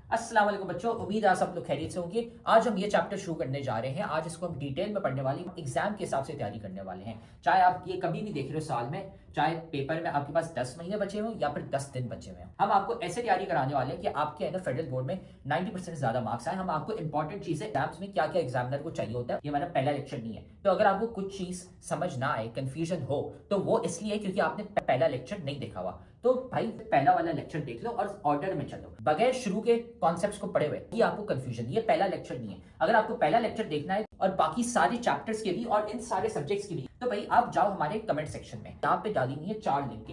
अस्सलाम वालेकुम बच्चों, उम्मीद है आप सब लोग खैरियत से होंगे। आज हम ये चैप्टर शुरू करने जा रहे हैं। आज इसको हम डिटेल में पढ़ने वाले हैं, एग्जाम के हिसाब से तैयारी करने वाले हैं। चाहे आप ये कभी भी देख रहे हो साल में, चाहे पेपर में आपके पास 10 महीने बचे हों या फिर 10 दिन बचे हुए हैं, हम आपको ऐसे तैयारी कराने वाले हैं कि आपके है ना फेडरल बोर्ड में 90% से ज्यादा मार्क्स आए। हम आपको इंपॉर्टेंट चीजें एग्जाम्स में क्या क्या एग्जामिनर को चाहिए होता है, ये हमारा पहला लेक्चर नहीं है। तो अगर आपको कुछ चीज समझ ना आए, कंफ्यूजन हो, तो वो इसलिए क्योंकि आपने पहला लेक्चर नहीं देखा हुआ। तो भाई पहला वाला लेक्चर देख लो और ऑर्डर में चलो, बगैर शुरू के कॉन्सेप्ट्स को पढ़े हुए ये आपको कंफ्यूजन, ये पहला लेक्चर नहीं है। अगर आपको पहला लेक्चर देखना है और बाकी सारे चैप्टर्स के भी और इन सारे सब्जेक्ट्स के भी, तो भाई आप जाओ हमारे कमेंट सेक्शन में, यहाँ पे डाली हुई है 4 लिंक।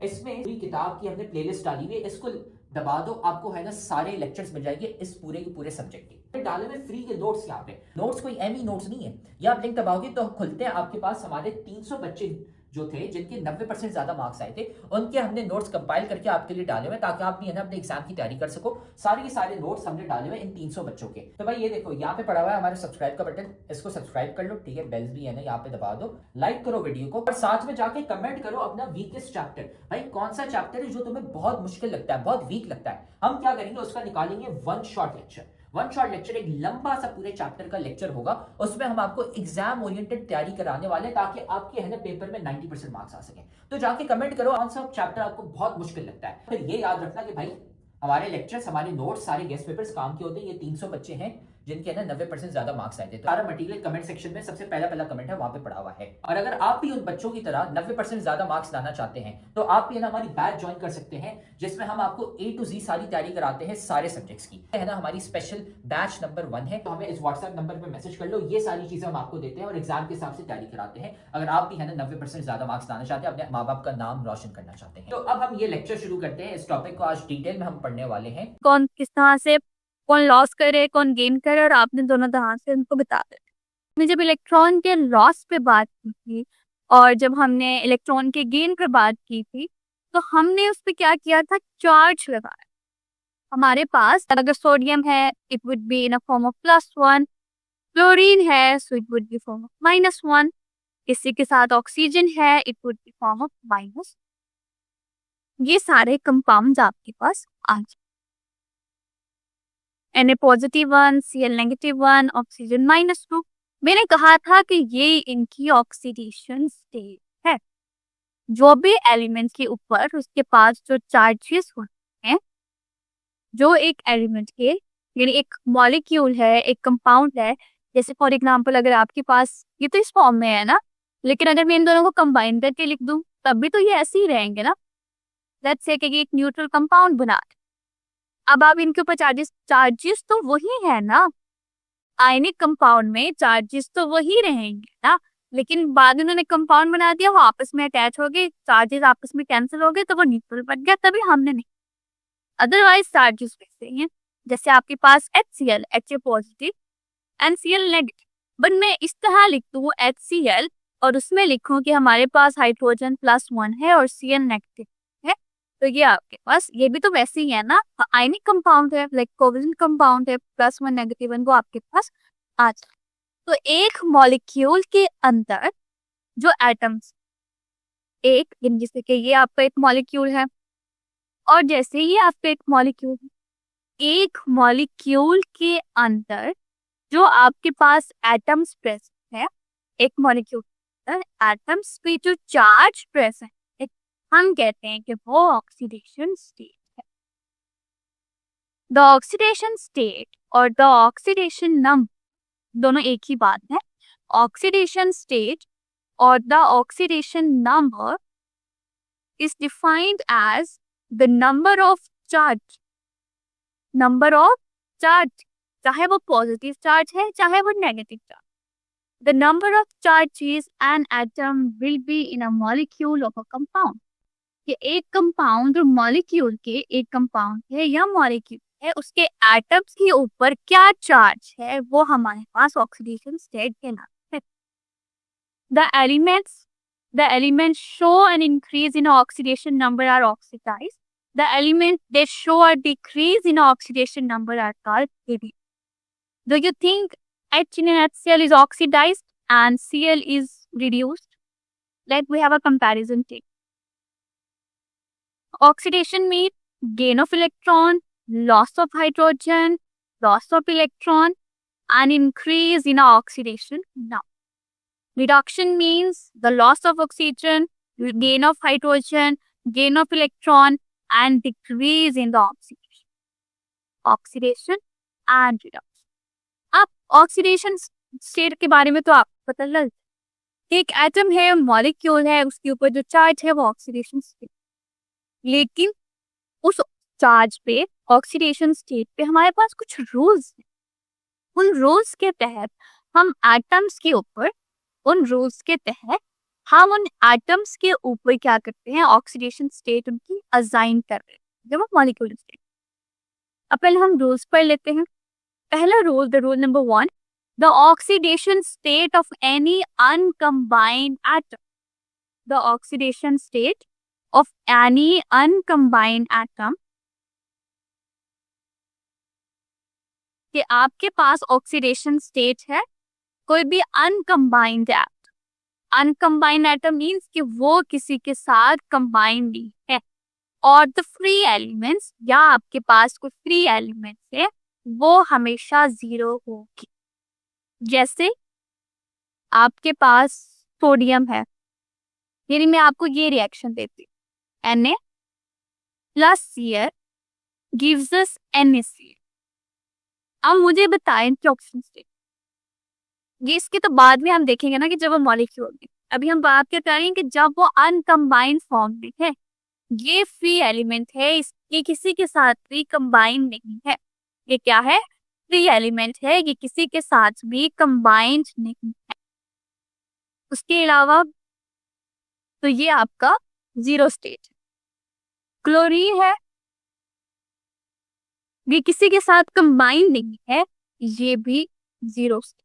इसमें पूरी किताब की हमने प्लेलिस्ट डाली हुई है, इसको दबा दो, आपको है ना सारे लेक्चर्स मिल जाएंगे इस पूरे के पूरे सब्जेक्ट के। डाले में फ्री के नोट्स, यहाँ पे नोट्स कोई एमी नोट्स नहीं है। ये आप लिंक दबाओगे तो खुलते हैं, आपके पास हमारे 300 बच्चे जो थे जिनके 90% ज्यादा मार्क्स आए थे, उनके हमने नोट्स कंपाइल करके आपके लिए डाले हुए ताकि आप भी है ना अपने एग्जाम की तैयारी कर सको। सारे के सारे नोट्स हमने डाले हुए इन 300 बच्चों के। तो भाई ये देखो यहाँ पे पड़ा हुआ है हमारे सब्सक्राइब का बटन, इसको सब्सक्राइब कर लो, ठीक है। बेल्स भी है ना यहाँ पे दबा दो, लाइक करो वीडियो को और साथ में जाके कमेंट करो अपना वीकेस्ट चैप्टर। भाई कौन सा चैप्टर है जो तुम्हें बहुत मुश्किल लगता है, बहुत वीक लगता है, हम क्या करेंगे उसका निकालेंगे one shot lecture. One shot lecture एक लंबा सा पूरे चैप्टर का लेक्चर होगा, उसमें हम आपको एग्जाम ओरिएंटेड तैयारी कराने वाले हैं ताकि आपके है ना पेपर में 90% मार्क्स आ सके। तो जाके कमेंट करो कौन सा चैप्टर आपको बहुत मुश्किल लगता है। फिर ये याद रखना कि भाई हमारे लेक्चर्स, हमारे नोट्स, सारे गेस्ट पेपर्स काम के होते हैं। ये 300 बच्चे हैं जिनके ना 90% ज्यादा मार्क्स आए थे। तो सारा मटेरियल कमेंट सेक्शन में सबसे पहला कमेंट है, वहां पे पड़ा हुआ है। और अगर आप भी उन बच्चों की तरह 90% ज्यादा मार्क्स लाना चाहते हैं तो आप भी है ना हमारी बैच ज्वाइन कर सकते हैं, जिसमें हम आपको A to Z सारी तैयारी कराते हैं सारे सब्जेक्ट्स की, है ना। हमारी स्पेशल बैच नंबर 1 है, तो हमें इस व्हाट्सएप नंबर पर मैसेज कर लो। ये सारी चीजें हम आपको देते हैं और एग्जाम के हिसाब से तैयारी कराते हैं। अगर आप भी है ना 90% ज्यादा मार्क्स लाना चाहते हैं, अपने माँ बाप का नाम रोशन करना चाहते हैं। तो अब हम ये लेक्चर शुरू करते हैं। इस टॉपिक को आज डिटेल में हम पढ़ने वाले हैं। कौन किस तरह से, कौन लॉस करे कौन गेन करे, और आपने दोनों तरह से उनको बता दें। हमने जब इलेक्ट्रॉन के लॉस पे बात की थी और जब हमने इलेक्ट्रॉन के गेन पे बात की थी, तो हमने उस पे क्या किया था, चार्ज लगाया। हमारे पास अगर सोडियम है it would be in a form of +1, chlorine है so it would be form of -1, इसी के साथ ऑक्सीजन है it would be form of minus. ये सारे कंपाउंड्स आपके पास आ जाए। Na+1, Cl-1, oxygen -2। मैंने कहा था कि ये इनकी ऑक्सीडेशन स्टेट है। जो भी एलिमेंट के ऊपर उसके पास जो चार्जेस होते हैं, जो एक एलिमेंट के यानी एक मॉलिक्यूल है, एक कंपाउंड है, जैसे फॉर एग्जांपल अगर आपके पास ये तो इस फॉर्म में है ना, लेकिन अगर मैं इन दोनों को कंबाइन करके लिख दूं तब भी तो ये ऐसे ही रहेंगे ना। लेट्स से कि ये एक न्यूट्रल कंपाउंड बना। अब आप इनके ऊपर चार्जेस चार्जेस तो वही है ना, आयनिक कंपाउंड में चार्जेस तो वही रहेंगे ना, लेकिन बाद में उन्होंने कंपाउंड बना दिया, वो आपस में अटैच हो गए, चार्जेस आपस में कैंसिल हो गए तो वो न्यूट्रल बन गया, तभी हमने नहीं। अदरवाइज चार्जेस वैसे ही हैं। जैसे आपके पास HCl, Ha positive and Cl negative, but मैं इस तरह लिख दूं HCl और उसमें लिखूं कि हमारे पास हाइड्रोजन +1 है और Cl नेगेटिव है, तो ये आपके पास ये भी तो वैसे ही है ना, आयनिक कंपाउंड है, लाइक कोवेलेंट कंपाउंड है, +1 -1 वो आपके पास आ जाए। तो एक मॉलिक्यूल के अंदर जो एटम्स, एक जैसे कि ये आपका एक मॉलिक्यूल है और जैसे ही आपका एक मॉलिक्यूल है, एक मॉलिक्यूल के अंदर जो आपके पास एटम्स प्रेजेंट है, एक मॉलिक्यूल के अंदर एटम्स पे जो चार्ज प्रेजेंट है, हम कहते हैं कि वो ऑक्सीडेशन स्टेट है। द ऑक्सीडेशन स्टेट और द ऑक्सीडेशन नंबर दोनों एक ही बात है। ऑक्सीडेशन स्टेट और the oxidation number is defined as the number of charge, number of charge, चाहे वो पॉजिटिव चार्ज है चाहे वो negative charge. The number of charges an atom will be in a molecule of a compound, कि एक compound और molecule के, एक कंपाउंड है या मॉलिक्यूल है, उसके एटम्स के ऊपर क्या चार्ज है वो हमारे पास ऑक्सीडेशन स्टेट के नाम है। The elements show an increase in oxidation number are oxidized. The elements that show a decrease in oxidation number are called reduced. Do you think HCl is oxidized and Cl is reduced? Let we have a comparison take. Oxidation means gain of electron, loss of hydrogen, loss of electron, and increase in oxidation. Now, reduction means the loss of oxygen, gain of hydrogen, gain of electron, and decrease in the oxidation. Oxidation and reduction. अब oxidation state के बारे में तो आपको पता लग, एक atom है, मॉलिक्यूल है, उसके ऊपर जो चार्ज है वो ऑक्सीडेशन स्टेट, लेकिन उस चार्ज पे ऑक्सीडेशन स्टेट पे हमारे पास कुछ रूल्स हैं। उन रूल्स के तहत हम एटम्स के ऊपर उन एटम्स के ऊपर क्या करते हैं, ऑक्सीडेशन स्टेट उनकी असाइन कर रहे हैं जब मॉलिक्यूलर स्टेट। अब पहले हम रूल्स पढ़ लेते हैं। पहला rule, the rule number 1, the oxidation state of any uncombined atom. The oxidation state of any uncombined atom, कि आपके पास ऑक्सीडेशन स्टेट है कोई भी uncombined atom. Uncombined atom means कि वो किसी के साथ कंबाइंड नहीं है, और द फ्री एलिमेंट्स, या आपके पास कोई फ्री एलिमेंट्स है, वो हमेशा 0 होगी। जैसे आपके पास सोडियम है, यानी मैं आपको ये रिएक्शन देती हूँ, Na plus Cl gives us NaCl। अब मुझे बताएं कि ऑक्सीजन स्टेट, ये इसके तो बाद में हम देखेंगे ना कि जब वो मॉलिक्यूल में, अभी हम बात कर रहे हैं कि जब वो अनकम्बाइंड फॉर्म में है, ये फ्री एलिमेंट है, ये किसी के साथ भी कंबाइंड नहीं है। ये क्या है? फ्री एलिमेंट है, ये किसी के साथ भी कंबाइंड नहीं है। उसके अलावा तो ये आपका 0 स्टेट है। क्लोरीन है, ये किसी के साथ कंबाइंड नहीं है, ये भी 0 स्टेट।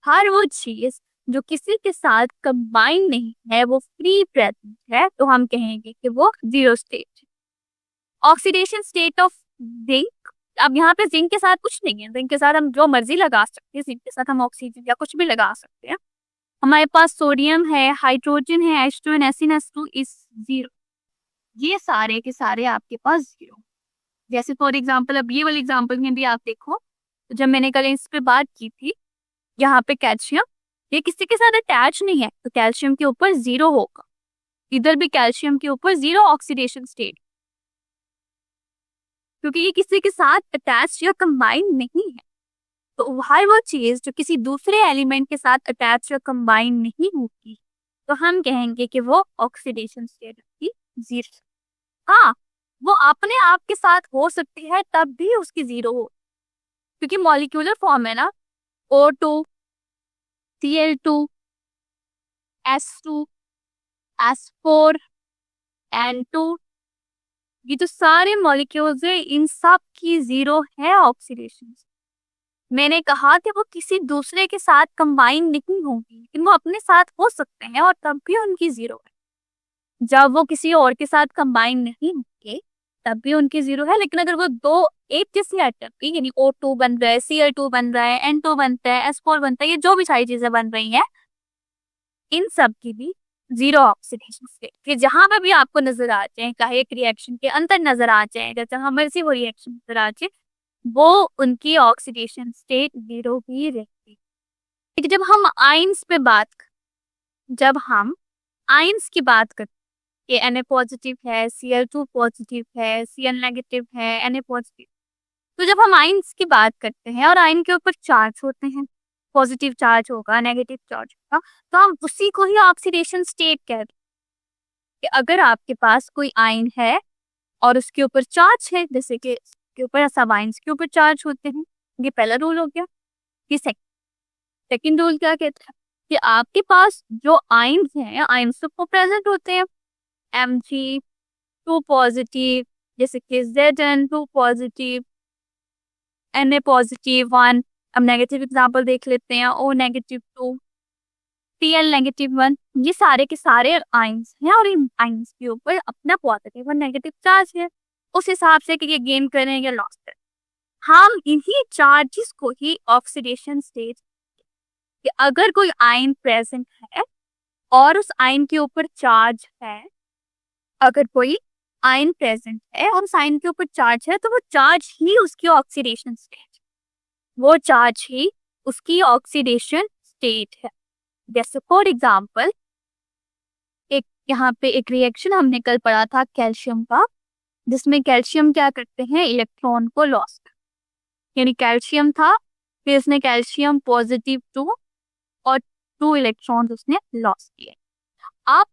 हर वो चीज जो किसी के साथ कंबाइंड नहीं है, वो फ्री प्रेजेंट है, तो हम कहेंगे कि वो 0 स्टेट है। ऑक्सीडेशन स्टेट ऑफ जिंक, अब यहाँ पे जिंक के साथ कुछ नहीं है, जिंक के साथ हम जो मर्जी लगा सकते हैं, जिंक के साथ हम ऑक्सीजन या कुछ भी लगा सकते हैं। हमारे पास सोडियम है, हाइड्रोजन है, H2 SnS2 इज 0। ये सारे के सारे आपके पास 0। जैसे फॉर एग्जाम्पल, अब ये वाली एग्जाम्पल में भी आप देखो, तो जब मैंने कल इस पे बात की थी, यहाँ पे कैल्शियम, ये किसी के साथ अटैच नहीं है, तो कैल्शियम के ऊपर 0 होगा। इधर भी कैल्शियम के ऊपर 0 ऑक्सीडेशन स्टेट, क्योंकि ये किसी के साथ अटैच या कंबाइंड नहीं है। तो हर वो चीज जो किसी दूसरे एलिमेंट के साथ अटैच या कंबाइंड नहीं होगी, तो हम कहेंगे कि वो ऑक्सीडेशन स्टेट की 0। हाँ, वो अपने आप के साथ हो सकती है, तब भी उसकी 0 हो, क्योंकि मॉलिक्यूलर फॉर्म है ना, O2, Cl2, S2, S4, N2, ये जो सारे मॉलिक्यूल्स है, इन सब की 0 है ऑक्सीडेशन। मैंने कहा कि वो किसी दूसरे के साथ कंबाइन नहीं होंगी, लेकिन वो अपने साथ हो सकते हैं, और तब भी उनकी 0 है। जब वो किसी और के साथ कंबाइन नहीं होंगे, तब भी उनकी 0 है। लेकिन अगर वो दो एक जैसे एटम की, यानी O2 बन रहा है, Cl2 बन रहा है, N2 बनता है, S4 बनता है, ये जो भी सारी चीजें बन रही हैं, इन सब की भी 0 ऑक्सीडेशन स्टेट। फिर जहां पर भी आपको नजर आ जाए, चाहे एक रिएक्शन के अंदर नजर आ जाए, जैसे हमारे से वो रिएक्शन नजर आ जाए, वो उनकी ऑक्सीडेशन स्टेट 0 ही रहती है। लेकिन जब हम आयंस की बात करते हैं, Na पॉजिटिव है, Cl2 पॉजिटिव है, Cl नेगेटिव है, Na पॉजिटिव, तो जब हम आयंस की बात करते हैं और आयन के ऊपर चार्ज होते हैं, पॉजिटिव चार्ज होगा, नेगेटिव चार्ज होगा, तो हम उसी को ही ऑक्सीडेशन स्टेट कहते हैं। कि अगर आपके पास कोई आयन है और उसके ऊपर चार्ज है, जैसे कि के ऊपर सब आयंस के ऊपर चार्ज होते हैं, ये पहला रूल हो गया। ये सेकंड रूल क्या कहता है कि आपके पास जो आयंस हैं, आयंस तो प्रेजेंट होते हैं, Mg2 पॉजिटिव, जैसे कि Zn2 पॉजिटिव, Na पॉजिटिव 1, अब नेगेटिव एग्जांपल देख लेते हैं, O नेगेटिव 2, Cl नेगेटिव 1, ये सारे के सारे आयंस हैं, और इन आयंस के ऊपर अपना पॉजिटिव और नेगेटिव चार्ज है, उस हिसाब से कि ये गेन करें या लॉस करें। हम इन्हीं चार्जेस को ही ऑक्सीडेशन स्टेट, कि अगर कोई आयन प्रेजेंट है और उस आयन के ऊपर चार्ज है, अगर कोई आयन प्रेजेंट है और उस आयन के ऊपर चार्ज है, तो वो चार्ज ही उसकी ऑक्सीडेशन स्टेट, वो चार्ज ही उसकी ऑक्सीडेशन स्टेट है। जैसे फॉर एग्जाम्पल एक यहाँ पे एक रिएक्शन हमने कल पढ़ा था कैल्शियम का, जिसमें कैल्शियम क्या करते हैं, इलेक्ट्रॉन को लॉस, यानी कैल्शियम था, फिर उसने कैल्शियम पॉजिटिव 2 और 2 इलेक्ट्रॉन्स उसने लॉस किए। आप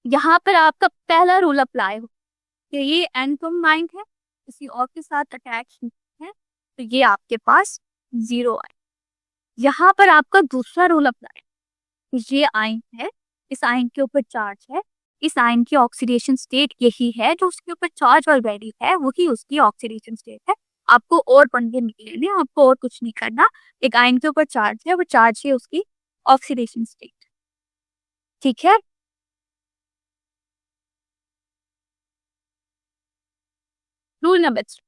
यहाँ पर आपका पहला रूल अप्लाई हो कि ये एन कंबाइंड है, किसी और के साथ अटैच है, तो ये आपके पास 0 आए। यहाँ पर आपका दूसरा रूल अप्लाई, ये आयन है, इस आयन के ऊपर चार्ज है, इस आयन की ऑक्सीडेशन स्टेट यही है, जो उसके ऊपर चार्ज ऑलरेडी है वही उसकी ऑक्सीडेशन स्टेट है। आपको और पंगे नहीं लेने, आपको और कुछ नहीं करना, एक आयन के ऊपर चार्ज है, वो चार्ज है उसकी ऑक्सीडेशन स्टेट। ठीक है, rule number 3,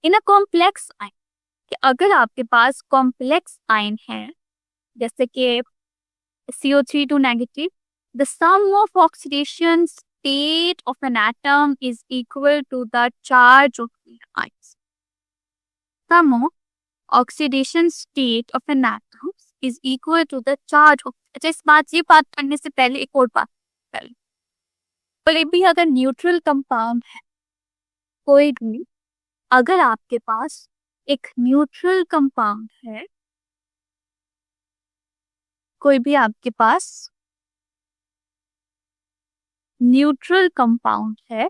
in a complex ion, कि अगर आपके पास कॉम्प्लेक्स आयन है जैसे कि CO3 negative, the sum of oxidation state of an atom is equal to the charge of the ions. Sum of oxidation state of an atom is equal to the charge of. अच्छा, ये बात करने से पहले एक और बात पहले, पर भी अगर न्यूट्रल कंपाउंड है कोई भी, अगर आपके पास एक न्यूट्रल कंपाउंड है, कोई भी आपके पास न्यूट्रल कंपाउंड है,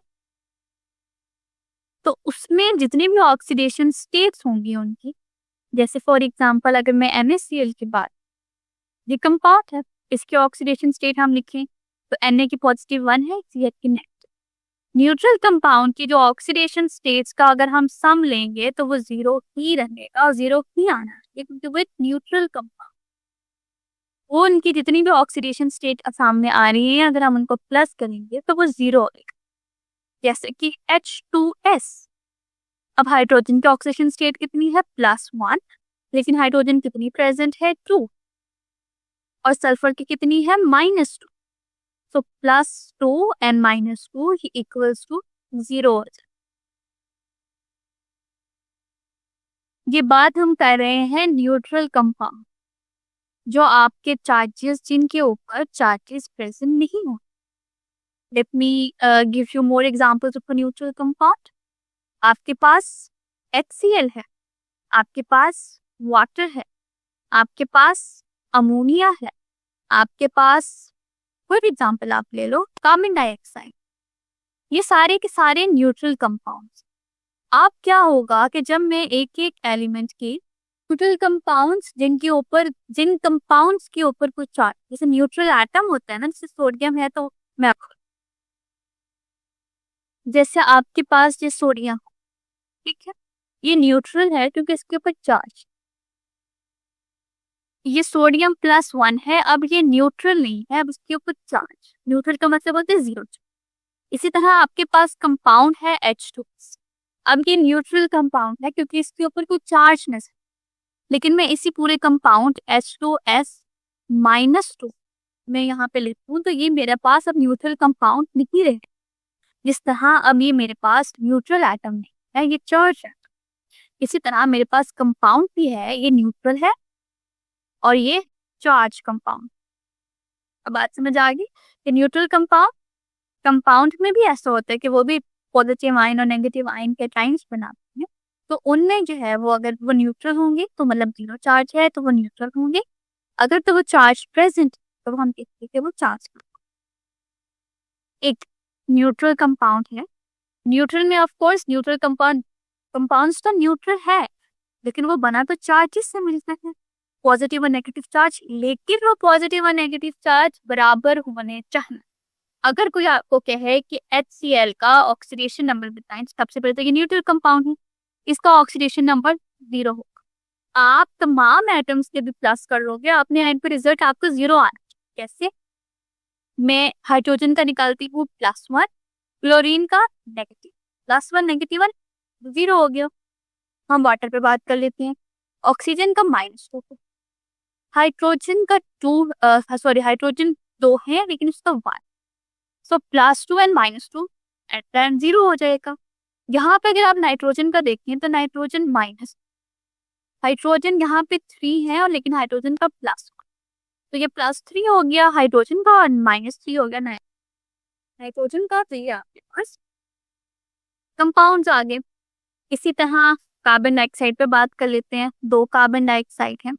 तो उसमें जितनी भी ऑक्सीडेशन स्टेट्स होंगी उनकी, जैसे फॉर एग्जांपल अगर मैं NaCl की बात, ये कंपाउंड है, इसकी ऑक्सीडेशन स्टेट हम लिखें तो Na की पॉजिटिव 1 है, Cl की नेगेटिव। न्यूट्रल कंपाउंड की जो ऑक्सीडेशन स्टेट्स का अगर हम सम लेंगे तो वो 0 ही रहेगा और 0 ही आना है, क्योंकि वो न्यूट्रल कंपाउंड, वो उनकी जितनी भी ऑक्सीडेशन स्टेट सामने आ रही है, अगर हम उनको प्लस करेंगे तो वो 0 होगा। जैसे कि H2S, अब हाइड्रोजन की ऑक्सीडेशन स्टेट कितनी है, +1, लेकिन हाइड्रोजन कितनी प्रेजेंट है, 2, और सल्फर की कितनी है, -2, तो +2 and -2 इक्वल्स टू 0 हो जाए। ये बात हम कर रहे हैं न्यूट्रल कंपाउंड, जो आपके चार्जेस, जिनके ऊपर चार्जेस प्रेजेंट नहीं हो। Let me give you more examples of neutral compound. आपके पास HCl है, आपके पास वाटर है, आपके पास अमोनिया है, आपके पास कोई भी एग्जांपल आप ले लो, कार्बन डाइऑक्साइड, ये सारे के सारे न्यूट्रल कंपाउंड्स। अब क्या होगा कि जब मैं एक एक एलिमेंट की न्यूट्रल कंपाउंड्स, जिन कंपाउंड्स के ऊपर कुछ चार्ज, जैसे न्यूट्रल एटम होता है ना, जैसे सोडियम है, तो मैं आपको, जैसे आपके पास ये सोडियम, ठीक है, ये न्यूट्रल है क्योंकि इसके ऊपर चार्ज, ये सोडियम +1 है, अब ये न्यूट्रल नहीं है, अब इसके ऊपर चार्ज, न्यूट्रल का मतलब होता है 0। इसी तरह आपके पास कंपाउंड है H2, अब ये न्यूट्रल कंपाउंड है क्योंकि इसके ऊपर कोई चार्ज नहीं है, लेकिन मैं इसी पूरे कंपाउंड H2S -2 मैं यहाँ पे लिखती हूँ, तो ये मेरे पास अब न्यूट्रल कंपाउंड नहीं रहे। जिस तरह अब ये मेरे पास न्यूट्रल एटम नहीं है, ये चार्ज है, इसी तरह मेरे पास कंपाउंड भी है, ये न्यूट्रल है और ये चार्ज कंपाउंड। अब बात समझ आ गई कि न्यूट्रल कंपाउंड में भी ऐसा होता है कि वो भी पॉजिटिव आयन और नेगेटिव आयन के टाइम्स बनाते हैं, तो उनमें जो है वो, अगर वो न्यूट्रल होंगे तो मतलब 0 चार्ज है तो वो न्यूट्रल होंगे, अगर तो वो चार्ज प्रेजेंट तो हम कहते हैं वो चार्ज। एक न्यूट्रल कंपाउंड है, न्यूट्रल में ऑफ कोर्स न्यूट्रल कंपाउंड्स तो न्यूट्रल है, लेकिन वो बना तो चार्जेस से मिलता है, पॉजिटिव और नेगेटिव चार्ज, लेकिन वो पॉजिटिव और नेगेटिव चार्ज बराबर होने चाहिए। अगर कोई आपको कहे कि HCl का ऑक्सीडेशन नंबर बताएं, सबसे पहले तो ये न्यूट्रल कंपाउंड है, इसका ऑक्सीडेशन नंबर 0 होगा। आप तमाम एटम्स के भी प्लस कर लोगे, अपने एंड पे रिजल्ट आपको 0 आना। कैसे? मैं हाइड्रोजन का निकालती हूँ +1, क्लोरीन का नेगेटिव, +1 -1 0 हो गया। हम वाटर पे बात कर लेते हैं, ऑक्सीजन का -2, हाइड्रोजन का हाइड्रोजन 2 है लेकिन उसका 1, सो +2 and -2 एट द एंड 0 हो जाएगा। यहाँ पे अगर आप नाइट्रोजन का देखें तो नाइट्रोजन माइनस, हाइड्रोजन यहाँ पे 3 है और लेकिन हाइड्रोजन का प्लस, तो ये +3 हो गया हाइड्रोजन का और -3 हो गया नाइट्रोजन का। तो ये आपके पास कंपाउंड्स आ गए। इसी तरह कार्बन डाइऑक्साइड पे बात कर लेते हैं। 2 कार्बन डाइऑक्साइड है,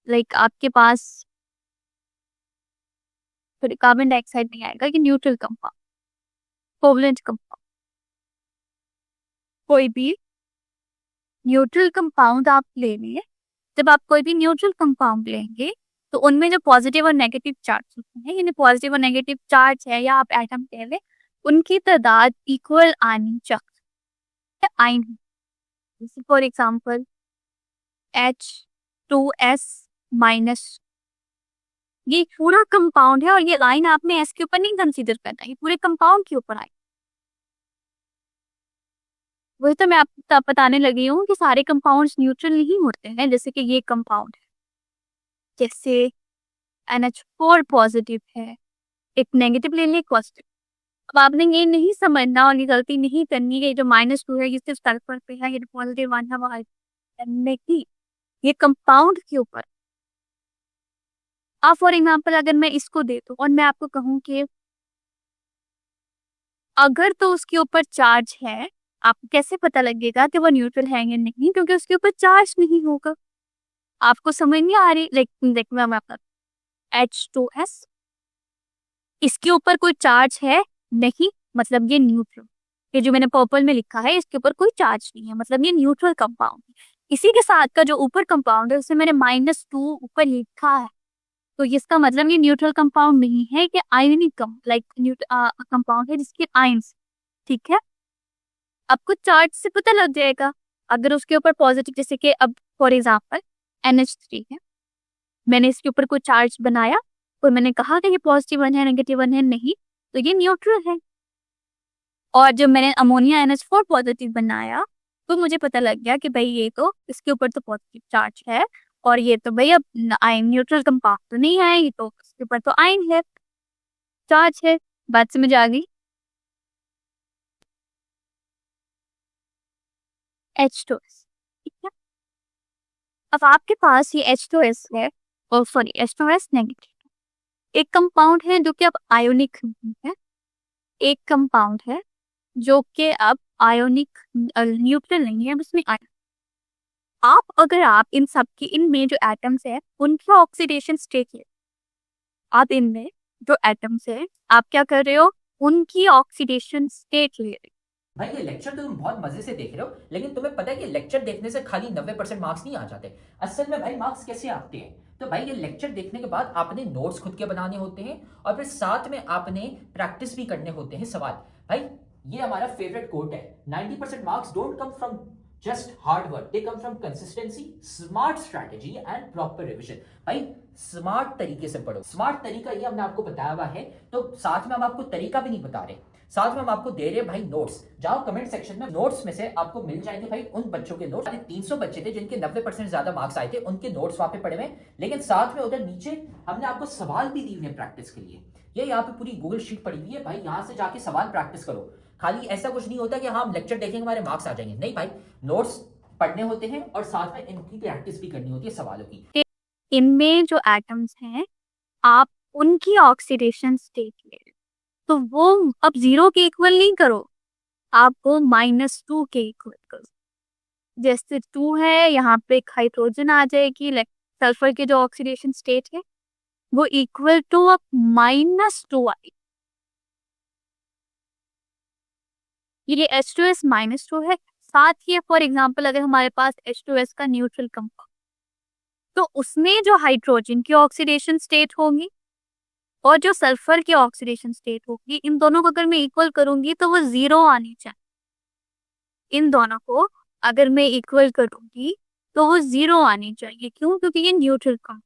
लाइक आपके पास फिर कार्बन डाइऑक्साइड नहीं आएगा, कि न्यूट्रल कंपाउंड, कोवलेंट कंपाउंड। कोई भी न्यूट्रल कंपाउंड आप ले लिए, जब आप कोई भी न्यूट्रल कंपाउंड लेंगे तो उनमें जो पॉजिटिव और नेगेटिव चार्ज होते हैं, यानी पॉजिटिव और नेगेटिव चार्ज है या आप एटम कह लें, उनकी तादाद इक्वल आनी चाहिए आइन। जैसे फॉर एग्जांपल H2S-, ये पूरा कंपाउंड है और ये लाइन आपने एस के ऊपर नहीं कंसीडर करना, ये पूरे कंपाउंड के ऊपर आई। वही तो मैं आपको बताने लगी हूँ कि सारे कंपाउंड्स न्यूट्रल नहीं होते हैं। जैसे कि ये कंपाउंड है, जैसे NH4 पॉजिटिव है, एक नेगेटिव ले लिया, पॉजिटिव। अब आपने ये नहीं समझना और ये गलती नहीं करनी है जो -2 है ये सिर्फ सल्फर पे है, ये +1 है वो नहीं, ये कंपाउंड के ऊपर। अब फॉर एग्जाम्पल अगर मैं इसको दे दूं और मैं आपको कहूं कि अगर तो उसके ऊपर चार्ज है, आपको कैसे पता लगेगा कि वो न्यूट्रल है या नहीं? क्योंकि उसके ऊपर चार्ज नहीं होगा। आपको समझ नहीं आ रही? लाइक मैं आपका H2S, इसके ऊपर कोई चार्ज है नहीं, मतलब ये न्यूट्रल। ये जो मैंने पर्पल में लिखा है इसके ऊपर कोई चार्ज नहीं है, मतलब ये न्यूट्रल कंपाउंड है। इसी के साथ का जो ऊपर कंपाउंड है उसे मैंने -2 ऊपर लिखा है, तो इसका मतलब ये न्यूट्रल कंपाउंड नहीं है, कि आयनिक कंपाउंड है जिसके आयंस, ठीक है। आपको चार्ज से पता लग जाएगा। अगर उसके ऊपर पॉजिटिव, जैसे कि अब फॉर एग्जांपल NH3 है, मैंने इसके ऊपर कोई चार्ज बनाया और मैंने कहा कि ये +1 है, -1 है, नहीं, तो ये न्यूट्रल है। और जब मैंने अमोनिया NH4 पॉजिटिव बनाया तो मुझे पता लग गया कि भाई ये तो इसके ऊपर तो पॉजिटिव चार्ज है और ये तो भाई अब आयन न्यूट्रल कंपाउंड तो नहीं है, ये तो इसके ऊपर तो आयन है, चार्ज है। बात समझ आ गई? H2S, ठीक है। अब आपके पास ये H2S है, और सॉरी H2S नेगेटिव। एक कंपाउंड है जो कि अब आयोनिक नहीं है, एक कंपाउंड है जो कि अब आयोनिक न्यूट्रल नहीं है, उसमें आयन। अगर आप इन सब की, इनमें जो एटम्स है उनका ऑक्सीडेशन स्टेट ले, आप इनमें जो एटम्स है आप क्या कर रहे हो, उनकी ऑक्सीडेशन स्टेट ले रहे हो। भाई ये लेक्चर तो तुम बहुत मजे से देख रहे हो, लेकिन तुम्हें पता है कि लेक्चर देखने से खाली 90% मार्क्स नहीं आ जाते। असल में भाई मार्क्स कैसे आते हैं? तो भाई ये लेक्चर देखने के बाद आपने नोट्स खुद के बनाने होते हैं और फिर साथ में आपने प्रैक्टिस भी करने होते हैं सवाल। भाई ये हमारा फेवरेट कोट है, 90% marks don't come from just hard work, they come from consistency, smart strategy and proper revision. भाई स्मार्ट तरीके से पढ़ो। स्मार्ट तरीका ये हमने आपको बताया हुआ है, तो साथ में हम आपको तरीका भी नहीं बता रहे, साथ में हम आपको दे रहे हैं भाई नोट्स। जाओ कमेंट सेक्शन में, नोट्स में से आपको मिल जाएंगे भाई उन बच्चों के नोट्स। 300 बच्चे थे जिनके 90% ज्यादा मार्क्स आए थे, उनके नोट्स वहां पे पड़े हुए, लेकिन साथ में उधर नीचे हमने आपको सवाल भी दिए हुए प्रैक्टिस के लिए। ये यहाँ पे पूरी गूगल शीट पड़ी हुई है भाई, यहाँ से जाके सवाल प्रैक्टिस करो। खाली ऐसा कुछ नहीं होता कि हाँ हम लेक्चर देखेंगे हमारे मार्क्स आ जाएंगे, नहीं भाई, नोट्स पढ़ने होते हैं और साथ में इनकी प्रैक्टिस भी करनी होती है सवालों की। इनमें जो एटम्स हैं आप उनकी ऑक्सीडेशन स्टेट ले, तो वो अब 0 के इक्वल नहीं करो, आपको -2 के इक्वल करो। जैसे 2 है, यहाँ पे एक हाइड्रोजन आ जाएगी, सल्फर की जो ऑक्सीडेशन स्टेट है वो इक्वल टू अब -2 आई। ये H2S -2 है। साथ ही फॉर एग्जांपल अगर हमारे पास H2S का न्यूट्रल कंपाउंड, तो उसमें जो हाइड्रोजन की ऑक्सीडेशन स्टेट होगी और जो सल्फर की ऑक्सीडेशन स्टेट होगी, इन दोनों को अगर मैं इक्वल करूंगी तो वो 0 आनी चाहिए। इन दोनों को अगर मैं इक्वल करूंगी तो वो 0 आनी चाहिए। क्यों? क्योंकि ये न्यूट्रल कंपाउंड,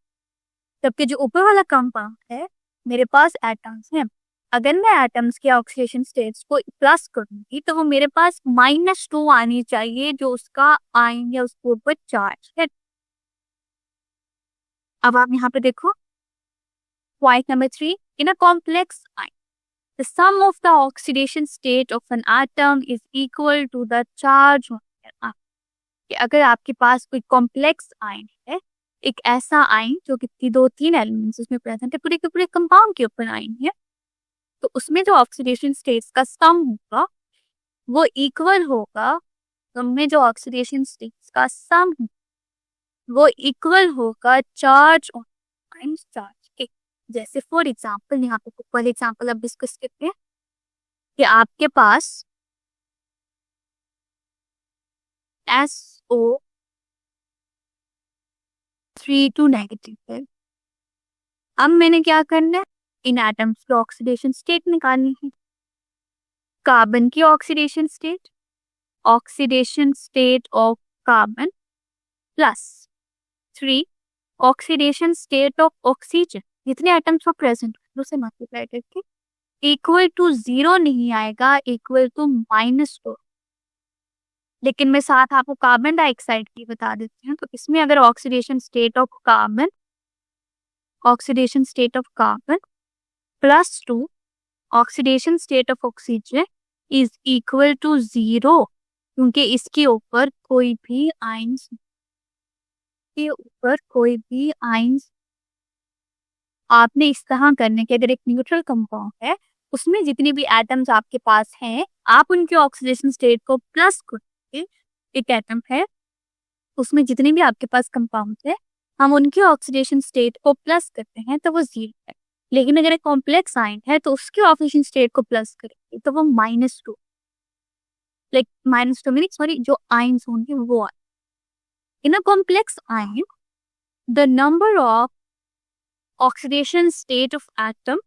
जबकि जो ऊपर वाला कंपाउंड है मेरे पास एटम्स हैं, अगर मैं एटम्स के ऑक्सीडेशन स्टेट्स को प्लस करूंगी तो वो मेरे पास -2 आनी चाहिए, जो उसका आयन या उसके ऊपर चार्ज है। अब आप यहाँ पे देखो, point number 3, in a complex ion, the sum of the oxidation state of an atom is equal to the charge on their atom. कि अगर आपके पास कोई कॉम्प्लेक्स आयन है, एक ऐसा आयन जो कि 2-3 एलिमेंट्स उसमें प्रेजेंट है, पूरे के पूरे कंपाउंड के ऊपर आयन है, तो उसमें जो ऑक्सीडेशन स्टेट्स का सम होगा वो इक्वल होगा, में जो ऑक्सीडेशन स्टेट्स का सम वो इक्वल होगा चार्ज ऑन आयन चार्ज के। जैसे फॉर एग्जांपल, यहाँ पे फॉर एग्जांपल अब डिस्कस करते हैं कि आपके पास SO3 नेगेटिव है। अब मैंने क्या करना है, इन एटम्स की ऑक्सीडेशन स्टेट निकालनी है। कार्बन की oxidation state of carbon plus 3 oxidation state of oxygen, जितने एटम्स प्रेजेंट है उसे मल्टीप्लाई करके इक्वल टू 0 नहीं आएगा, इक्वल टू -4। लेकिन मैं साथ आपको कार्बन डाइऑक्साइड की बता देती हूँ। तो इसमें अगर oxidation state of carbon plus 2 oxidation state of oxygen is equal to 0, क्योंकि इसके ऊपर कोई भी आइंस आपने इस तरह करने के, अगर एक न्यूट्रल कंपाउंड है उसमें जितनी भी एटम्स आपके पास हैं, आप उनके ऑक्सीडेशन स्टेट को प्लस करके, एक एटम है उसमें जितने भी आपके पास कंपाउंड है, हम उनके ऑक्सीडेशन स्टेट को प्लस करते हैं तो वो 0 है। लेकिन अगर एक कॉम्प्लेक्स आयन है तो उसके ऑक्सीडेशन स्टेट को प्लस करेंगे तो वो -2, लाइक -2 मीनिंग सॉरी, जो आयन्स होंगे वो in a complex ion the number of oxidation state of atom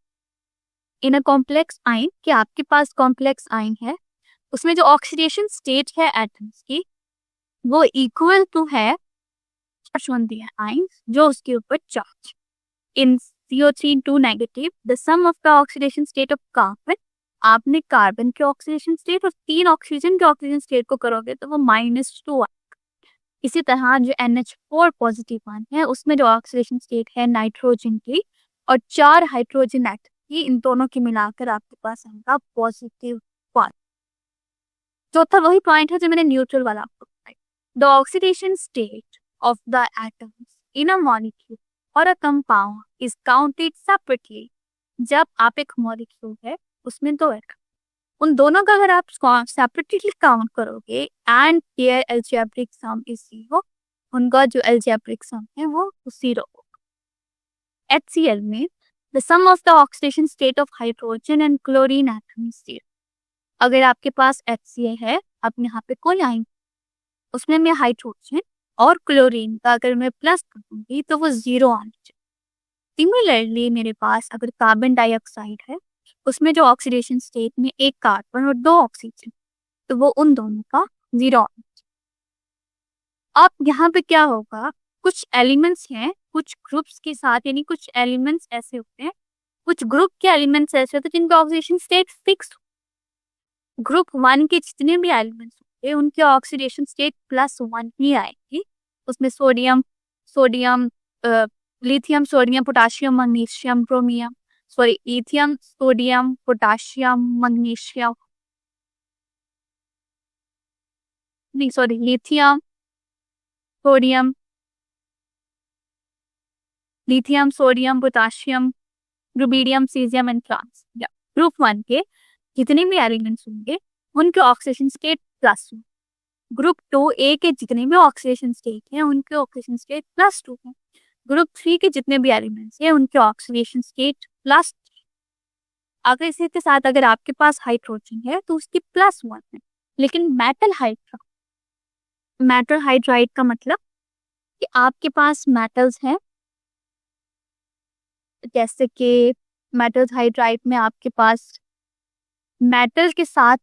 in a complex ion, कि आपके पास कॉम्प्लेक्स आयन है उसमें जो ऑक्सीडेशन स्टेट है एटम्स की वो इक्वल टू है चार्ज ऑन द आयन्स, जो उसके ऊपर charge. In CO3 negative the sum of the oxidation state of carbon, आपने कार्बन के ऑक्सीडेशन स्टेट और 3 ऑक्सीजन के ऑक्सीजन स्टेट को करोगे तो वो -2 आएगा। इसी तरह जो NH4 पॉजिटिव आयन है उसमें जो ऑक्सीडेशन स्टेट है नाइट्रोजन की और 4 हाइड्रोजन एटम की, इन दोनों की मिलाकर आपके पास आएगा पॉजिटिव 1। चौथा वही पॉइंट है जो मैंने न्यूट्रल वाला आपको बताया। The oxidation state of the atoms in a molecule or a compound is counted separately. जब आप एक मॉलिक्यूल है उसमें 2 एटम, उन दोनों का अगर आप सेपरेटली काउंट करोगे and their algebraic sum is 0, उनका जो अलजेब्रिक सम है वो 0 होगा। HCl में the sum of the oxidation state of hydrogen and chlorine atom is 0। अगर आपके पास HCl है, अब यहाँ पे कोई आयन, उसमें मैं हाइड्रोजन और क्लोरीन का अगर मैं प्लस करूंगी तो वो 0 आना चाहिए। सिमिलरली मेरे पास अगर कार्बन डाइऑक्साइड है, उसमें जो ऑक्सीडेशन स्टेट में 1 कार्बन और 2 ऑक्सीजन, तो वो उन दोनों का 0 आना चाहिए। अब यहाँ पे क्या होगा, कुछ एलिमेंट्स हैं कुछ ग्रुप्स के साथ, यानी कुछ एलिमेंट्स ऐसे होते हैं, कुछ ग्रुप के एलिमेंट्स ऐसे होते हैं जिनका ऑक्सीडेशन स्टेट फिक्स। ग्रुप 1 के जितने भी एलिमेंट्स होंगे उनके ऑक्सीडेशन स्टेट +1 ही आएगी। उसमें sodium, lithium, sodium, potassium, magnesium, bromium, sorry lithium, sodium, potassium, magnesium, नहीं sorry lithium, sodium, potassium, rubidium, caesium and francium. Group 1 के जितने भी एलिमेंट्स होंगे उनके ऑक्सीडेशन स्टेट +1। ग्रुप 2A के जितने भी ऑक्सीडेशन स्टेट हैं उनके ऑक्सीडेशन स्टेट +2 है। ग्रुप 3 के जितने भी एलिमेंट्स हैं उनके ऑक्सीडेशन स्टेट +3। अगर इसी के साथ अगर आपके पास हाइड्रोजन है तो उसकी +1 है। लेकिन मेटल हाइड्राइड का मतलब कि आपके पास मेटल्स हैं, जैसे कि मेटल हाइड्राइड में आपके पास मेटल के साथ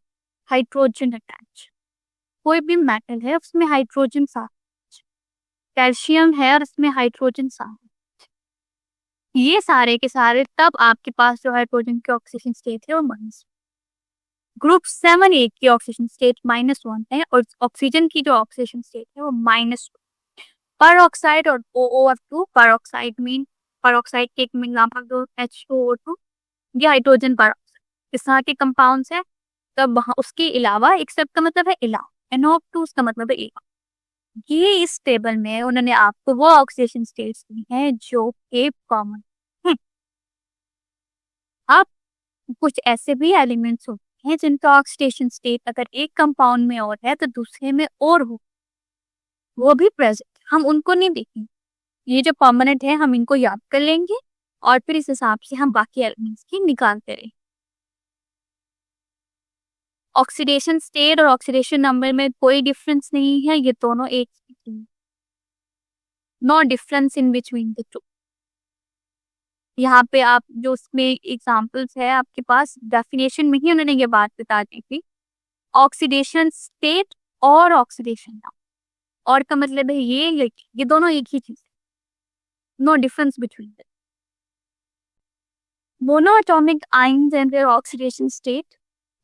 हाइड्रोजन अटैच, कोई भी मेटल है उसमें हाइड्रोजन साथ, कैल्शियम है और इसमें हाइड्रोजन साथ, ये सारे के सारे, तब आपके पास जो हाइड्रोजन की ऑक्सीजन स्टेट है वो -1। ग्रुप 7A की ऑक्सीजन स्टेट -1 है और ऑक्सीजन की जो ऑक्सीजन स्टेट है वो -2। पेरोक्साइड और OO2, पेरोक्साइड के एक एग्जांपल दो H2O2, ये हाइड्रोजन पेरोक्साइड, इस तरह के कंपाउंड्स हैं, तब वहां उसके अलावा एक स्टेप का मतलब है अलावा, NO2 का मतलब है अलावा। ये इस टेबल में उन्होंने आपको वो ऑक्सीडेशन स्टेट्स दी हैं जो कि कॉमन है। अब कुछ ऐसे भी एलिमेंट्स होते हैं जिनका ऑक्सीडेशन स्टेट अगर एक कंपाउंड में और है तो दूसरे में और हो, वो भी प्रेजेंट, हम उनको नहीं देखेंगे। ये जो परमानेंट है हम इनको याद कर लेंगे और फिर इस हिसाब से हम बाकी एलिमेंट्स की निकालते रहेंगे। ऑक्सीडेशन स्टेट और ऑक्सीडेशन नंबर में कोई डिफरेंस नहीं है, ये दोनों एक ही हैं। No difference in between the two. यहाँ पे आप जो उसमें एग्जांपल्स है आपके पास, डेफिनेशन में ही उन्होंने ये बात बता दी थी, ऑक्सीडेशन स्टेट और ऑक्सीडेशन नंबर, और का मतलब है ये दोनों एक ही चीज है, no difference between the monoatomic ions and their oxidation state.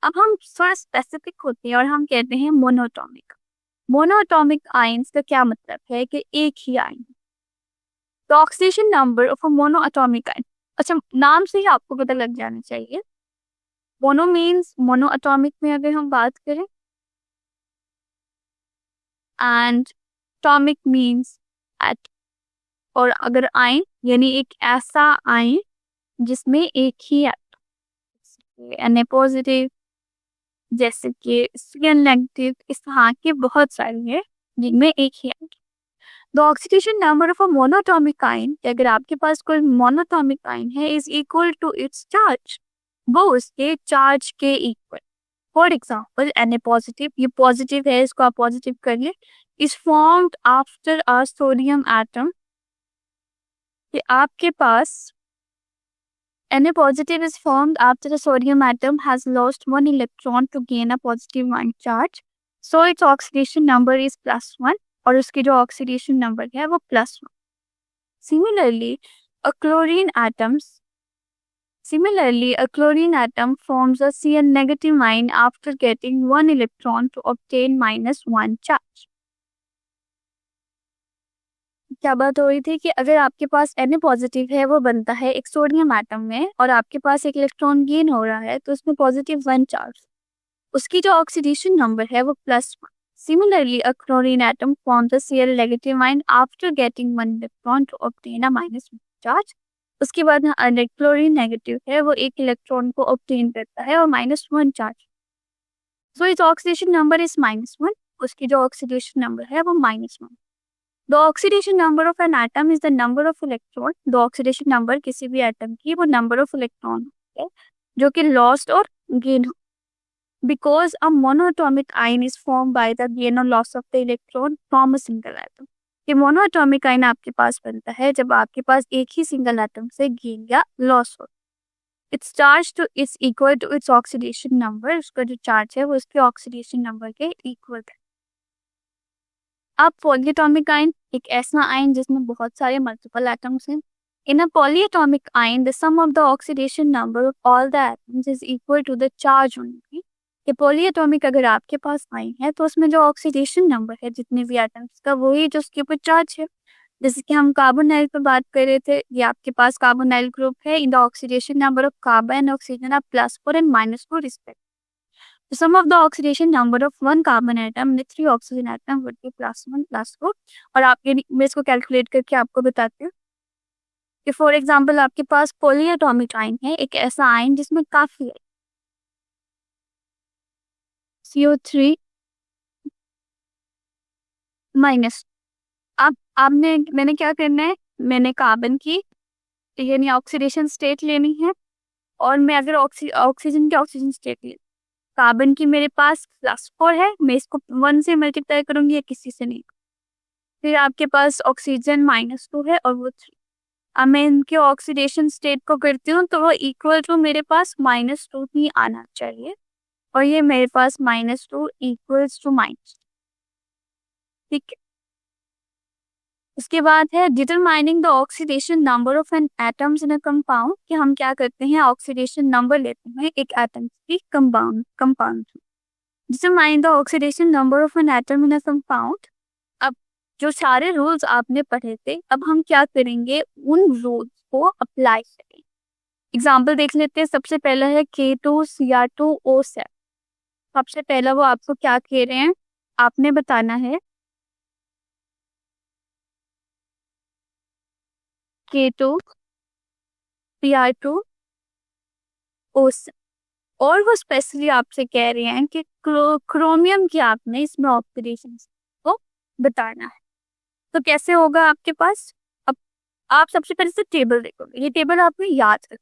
अब हम थोड़ा स्पेसिफिक होते हैं और हम कहते हैं मोनोएटॉमिक। मोनोएटॉमिक आयंस का क्या मतलब है कि एक ही आयन। तो oxidation number of a monoatomic ion, अच्छा नाम से ही आपको पता लग जाना चाहिए। मोनो मीन्स मोनोएटॉमिक में अगर हम बात करें, एंड एटॉमिक मीन्स एट, और अगर आयन यानी एक ऐसा आयन जिसमें एक ही एटम, Na पॉजिटिव जैसे कि Cn नेगेटिव, इस तरह के बहुत सारे हैं जिनमें एक ही ion. The oxidation number of a monoatomic ion, अगर आपके पास कोई मोनोएटॉमिक आयन है, is equal to its charge, वो उसके चार्ज के equal. For example Na positive, ये पॉजिटिव है, इसको आप पॉजिटिव कर ले, is formed after a sodium atom. कि आपके पास Na positive is formed after the sodium atom has lost one electron to gain a positive ion charge. So its oxidation number is +1 और उसकी जो oxidation number है वो +1. Similarly, a chlorine atom forms a Cn negative ion after getting one electron to obtain -1 charge. क्या बात हो रही थी कि अगर आपके पास Na पॉजिटिव है, वो बनता है एक सोडियम एटम में, और आपके पास एक इलेक्ट्रॉन गेन हो रहा है तो उसमें +1 चार्ज, उसकी जो ऑक्सीडेशन नंबर है वो +1. Similarly a chlorine atom forms a Cl negative ion after getting one electron to obtain a -1 charge. उसके बाद क्लोरीन नेगेटिव है, वो एक इलेक्ट्रॉन को ऑब्टेन करता है और -1 charge, so its oxidation number is -1, उसकी जो ऑक्सीडेशन नंबर है वो -1. The oxidation number of an atom is the number of electron. The oxidation number किसी भी एटम की वो number of electron है जो कि lost और gain हो. Because a monoatomic ion is formed by the gain or loss of the electron from a single atom. ये monoatomic ion आपके पास बनता है जब आपके पास एक ही single atom से gain या loss हो. Its charge to is equal to its oxidation number. उसका जो charge है वो उसके oxidation number के equal है. अब पॉलीएटॉमिक आयन एक ऐसा आयन जिसमें बहुत सारे मल्टीपल एटम्स हैं. In a polyatomic ion the sum of the oxidation number of all the atoms is equal to the charge only. ये पॉलीएटॉमिक अगर आपके पास आयन है तो उसमें जो ऑक्सीडेशन नंबर है जितने भी एटम्स का, वही जो उसके ऊपर चार्ज है. जैसे कि हम कार्बोनाइल पर बात कर रहे थे, ये आपके पास कार्बोनाइल ग्रुप है, in the oxidation number of carbon and oxygen are +4 and -4 respectively. The sum of the oxidation number of one carbon atom and 3 oxygen atom would be +1 +4. और आप ये मैं इसको कैलकुलेट करके आपको बताती हूँ कि फॉर एग्जाम्पल आपके पास पॉलीएटॉमिक आयन है, एक ऐसा आयन जिसमें काफी है CO3 माइनस. अब मैंने क्या करना है, मैंने कार्बन की यानी ऑक्सीडेशन स्टेट लेनी है, और मैं अगर ऑक्सीजन की ऑक्सीजन स्टेट ले, कार्बन की मेरे पास +4 है, मैं इसको 1 से मल्टीप्लाई करूंगी या किसी से नहीं. फिर आपके पास ऑक्सीजन -2 है और वो 3. अब मैं इनके ऑक्सीडेशन स्टेट को करती हूँ तो वो इक्वल टू मेरे पास -2 ही आना चाहिए, और ये मेरे पास -2 इक्वल्स टू -. ठीक है. इसके बाद है determining the oxidation number of N atoms in a compound, कि हम क्या करते हैं ऑक्सीडेशन नंबर लेते हैं एक एटम की compound. Determine the oxidation number of an atom in a compound. अब जो सारे रूल्स आपने पढ़े थे, अब हम क्या करेंगे, उन रूल्स को अप्लाई करेंगे. एग्जाम्पल देख लेते हैं। सबसे पहला है K2Cr2O7। सबसे पहला वो आपको क्या कह रहे हैं, आपने बताना है K2Cr2O7, और वो स्पेशली आपसे कह रहे हैं कि क्रोमियम की आपने इसमें ऑक्सीडेशन को बताना है। तो कैसे होगा आपके पास, अब आप सबसे पहले से टेबल देखोगे, ये टेबल आपको याद रखना।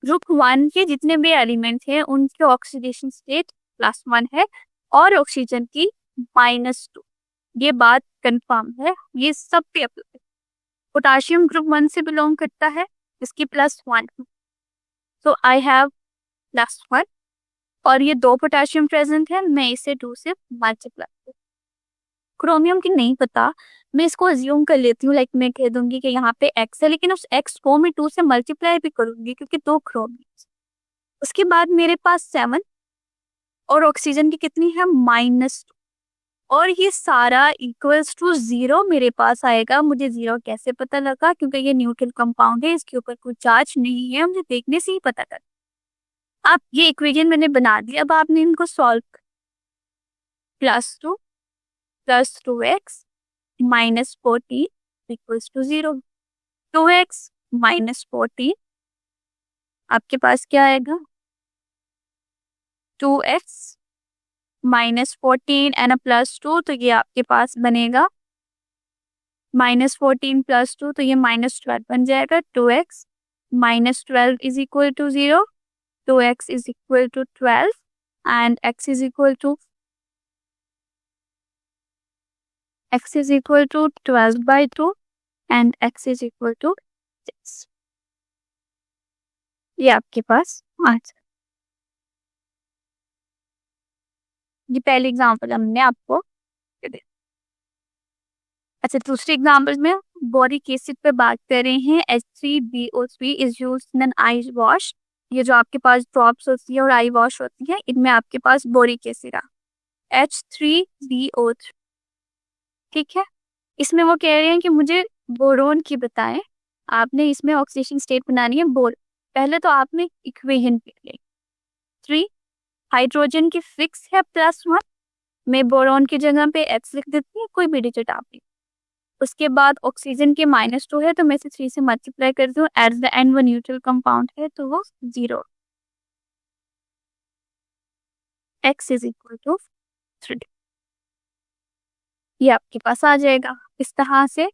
ग्रुप 1 के जितने भी एलिमेंट हैं उनके ऑक्सीडेशन स्टेट +1 है और ऑक्सीजन की -2। ये बात कंफर्म है, ये सब पे अप्लाई। पोटाशियम ग्रुप 1 से बिलोंग करता है, इसकी +1, सो आई हैव +1, और ये 2 पोटाशियम प्रेजेंट है, मैं इसे 2 से मल्टीप्लाई। क्रोमियम की नहीं पता, मैं इसको अज्यूम कर लेती हूँ, लाइक मैं कह दूंगी कि यहाँ पे x है, लेकिन उस x को मैं 2 से मल्टीप्लाई भी करूंगी क्योंकि 2 क्रोमियम। उसके बाद मेरे पास 7 और ऑक्सीजन की कितनी है -2, और ये सारा इक्वल्स टू 0 मेरे पास आएगा। मुझे 0 कैसे पता लगा, क्योंकि ये न्यूट्रल कंपाउंड है, इसके ऊपर कोई चार्ज नहीं है, मुझे देखने से ही पता लगा। अब ये इक्वेशन मैंने बना दी, अब आपने इनको सॉल्व कर, +2 + 2x -14 = 0। 2x -14 आपके पास क्या आएगा, 2x -14 एंड +2, तो ये आपके पास बनेगा -14 + 2, तो ये -12 बन जाएगा। 2x -12 = 0, 2x = 12 and x = 12/2 and x = 6। ये आपके पास आंसर। ये पहले एग्जांपल हमने आपको दे दिया। अच्छा, दूसरे एग्जांपल में बोरिक एसिड पे बात कर रहे हैं। H3BO3 is used in I wash. ये जो आपके पास ड्रॉप्स होती है और आई वॉश होती है, इनमें आपके पास बोरिक एसिड आ H3BO3, ठीक है। इसमें वो कह रहे हैं कि मुझे बोरोन की बताएं। आपने इसमें ऑक्सीडेशन स्टेट बनानी है बोर। पहले तो आपने इक्वेशन लिख ली। 3 हाइड्रोजन की फिक्स है +1, मैं बोरोन की जगह पे x लिख देती हूँ, कोई भी डिजिट आप लिख। उसके बाद ऑक्सीजन के -2 है, तो मैं इसे 3 से मल्टीप्लाई कर दूँ। एट द एंड वो न्यूट्रल कंपाउंड है, तो वो 0। x = 3। ये आपके पास आ जाएगा इस तरह से।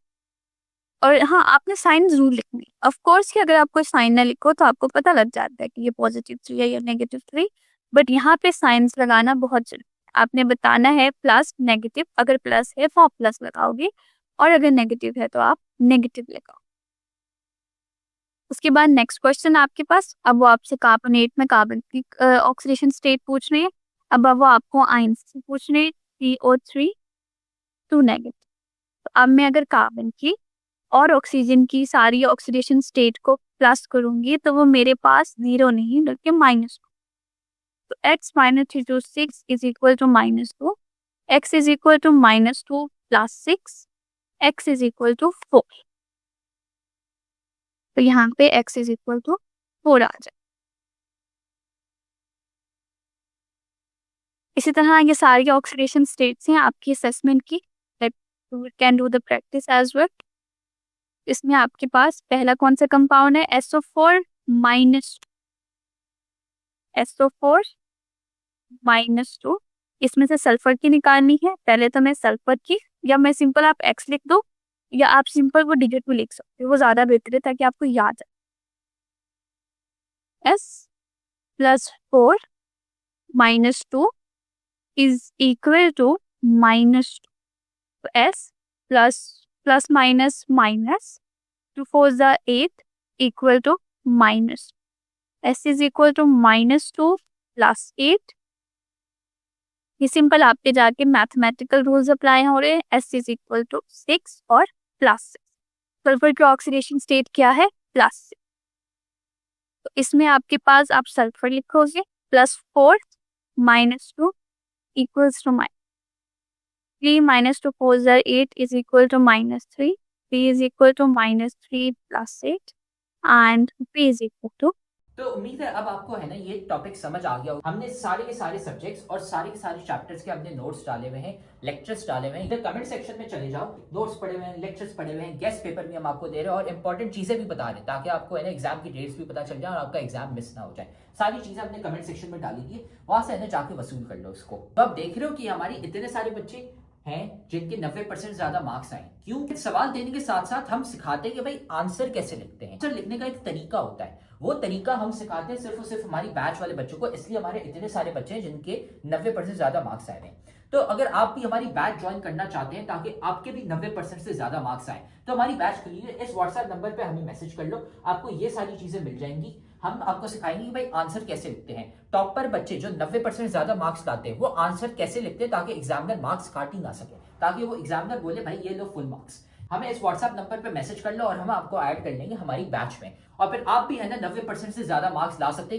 और हाँ, आपने साइन जरूर लिखनी। ऑफ कोर्स कि अगर आप कोई साइन ना लिखो तो आपको पता लग जाता है कि ये +3 है या -3, बट यहाँ पे साइंस लगाना बहुत जरूरी है। आपने बताना है प्लस नेगेटिव, अगर प्लस है तो आप प्लस लगाओगे, और अगर नेगेटिव है तो आप नेगेटिव लगाओ। उसके बाद नेक्स्ट क्वेश्चन आपके पास, अब वो आपसे कार्बोनेट में कार्बन की ऑक्सीडेशन स्टेट पूछ रहे हैं। अब वो आपको आयन से पूछ रहे हैं, CO3 2 नेगेटिव। तो अब मैं अगर कार्बन की और ऑक्सीजन की सारी ऑक्सीडेशन स्टेट को प्लस करूंगी तो वो मेरे पास 0 नहीं बल्कि -2। तो x -3 = 6 = -2, x = -2 + 6, x = 4। तो यहाँ पे x = 4 आ जाए। इसी तरह ये सारी ऑक्सीडेशन स्टेट्स हैं आपकी असेसमेंट की, that can do the practice as well. इसमें आपके पास पहला कौन सा कंपाउंड है, SO4 -2। इसमें से सल्फर की निकालनी है। पहले तो मैं सल्फर की, या मैं सिंपल आप x लिख दो, या आप सिंपल वो डिजिट भी लिख सकते हो, वो ज्यादा बेहतर है ताकि आपको याद आए। S + 4 -2 is equal to -2। तो S plus minus 2 4s are 8 equal to -2। S is equal to -2 + 8। ये सिंपल आप पे जाके मैथमेटिकल रूल्स अप्लाई हो रहे हैं। S is equal to 6 और +6। सल्फर की ऑक्सीडेशन स्टेट क्या है, +6। तो इसमें आपके पास आप सल्फर लिखोगे, +4 -2 equals to -3 -2 4s are 8 is equal to -3, 3 is equal to -3 + 8, and basic photo. तो उम्मीद है अब आपको है ना ये टॉपिक समझ आ गया होगा। हमने सारे के सारे सब्जेक्ट्स और सारे के सारे चैप्टर्स के हमने नोट्स डाले हुए हैं, लेक्चर्स डाले हुए हैं। इधर कमेंट सेक्शन में चले जाओ, नोट्स पढ़े हुए हैं, लेक्चर्स पढ़े हुए हैं, गेस्ट पेपर भी हम आपको दे रहे हैं और इंपॉर्टेंट चीजें भी बता रहे हैं ताकि आपको है ना एग्जाम की डेट्स भी पता चल जाए और आपका एग्जाम मिस ना हो जाए। सारी चीजें हमने कमेंट सेक्शन में डाली थी, वहां से है ना जाके वसूल कर लो उसको। तो आप देख रहे हो कि हमारी इतने सारे बच्चे हैं जिनके 90% ज्यादा मार्क्स आए। क्यों? सवाल देने के साथ साथ हम सिखाते हैं कि भाई आंसर कैसे लिखते हैं। आंसर लिखने का एक तरीका होता है, वो तरीका हम सिखाते हैं सिर्फ और सिर्फ हमारी बैच वाले बच्चों को, इसलिए हमारे इतने सारे बच्चे हैं जिनके 90% ज्यादा मार्क्स आए हैं। तो अगर आप भी हमारी बैच ज्वाइन करना चाहते हैं ताकि आपके भी 90% से ज्यादा मार्क्स आए, तो हमारी बैच के लिए इस व्हाट्सएप नंबर पे हमें मैसेज कर लो, आपको ये सारी चीजें मिल जाएंगी। हम आपको सिखाएंगे कि भाई आंसर कैसे लिखते हैं। टॉपर बच्चे जो 90% ज्यादा मार्क्स लाते हैं वो आंसर कैसे लिखते हैं ताकि एग्जामिनर मार्क्स काट ही ना सके, ताकि वो एग्जामिनर बोले भाई ये लो फुल मार्क्स। हमें इस व्हाट्सएप नंबर पे मैसेज कर लो और हम आपको ऐड कर लेंगे हमारी बैच में, और फिर आप भी है ना 90% से ज्यादा मार्क्स ला सकते हैं।